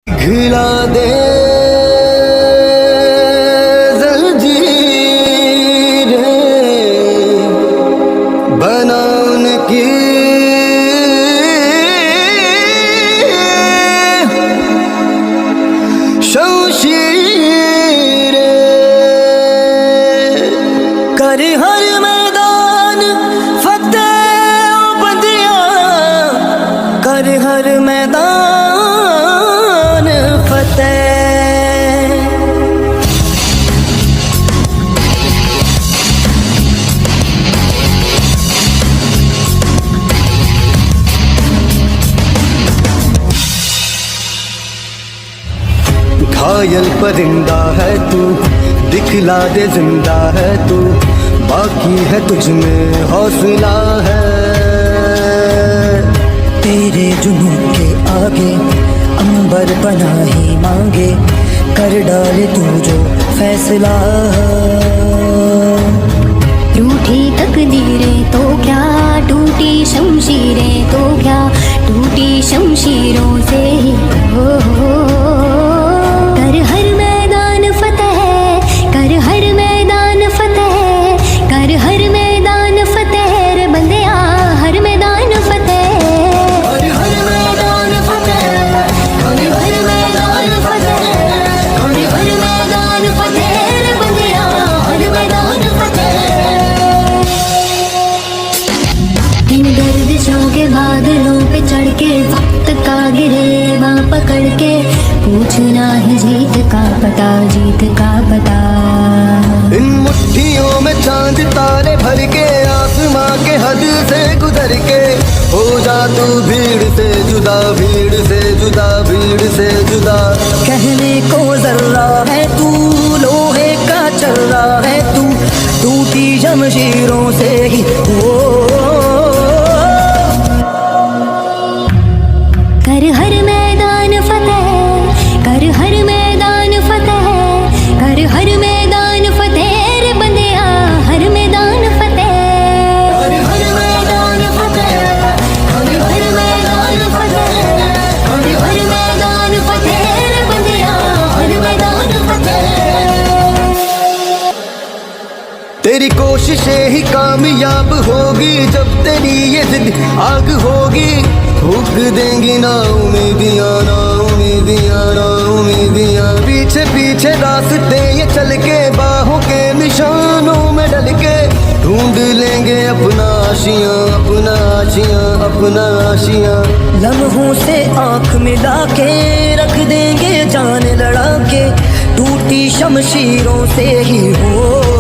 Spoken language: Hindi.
घिला दे जंजीरें बनाने की शमशीरें कर हर मैदान फतेह ओ बंदिया कर हर मैदान फतेह। घायल परिंदा है तू, दिखला दे जिंदा है तू, बाकी है तुझ में हौसला है। तेरे जुनून के आगे अंबर पनाही मांगे, कर डाल तू जो फैसला। रूठी तकदीरें तो क्या, टूटी शमशीरें तो क्या, टूटी शमशीरों से ही हो। कर हर मैदान फतेह, कर हर मैदान फतेह, कर हर मैदान फतेह रे बंदिया हर मैदान फतेह। कर हर मैदान फतेह, कर हर मैदान फतेह, कर हर मैदान फतेह रे बंदिया हर मैदान फतेह। इन गर्दिशों के बादलों पे चढ़ के वक्त का गिरेवा पकड़ के, पूछना है जीत का पता, जीत का पता। इन मुट्ठियों में चांद तारे भर के, आसमां के हद से गुजर के, हो जा तू भीड़ से जुदा, भीड़ से जुदा, भीड़ से जुदा। कहने को जर्रा है तू, लोहे का चर्रा है तू, टूटी जमशीरों से ही हो। कर हर मैदान फतेह, कर हर मैदान फतेह, कर हर मैदान फतेह रे बंदिया हर मैदान फतेह। कर हर मैदान फतेह, कर हर मैदान फतेह, कर हर मैदान फतेह रे बंदिया हर मैदान फतेह। तेरी कोशिशें ही कामयाब होगी, जब तेरी ये जिद आग होगी, फूक देंगी ना उम्मीदियां, ना उम्मीदियां, ना उम्मीदियां। पीछे पीछे रास्ते ये चल के, बाहों के निशानों में डल के, ढूंढ लेंगे अपना आशियां, अपना आशियां, अपना आशियां। लम्हों से आंख मिला के रख देंगे जान लड़ा के, टूटी शमशीरों से ही हो।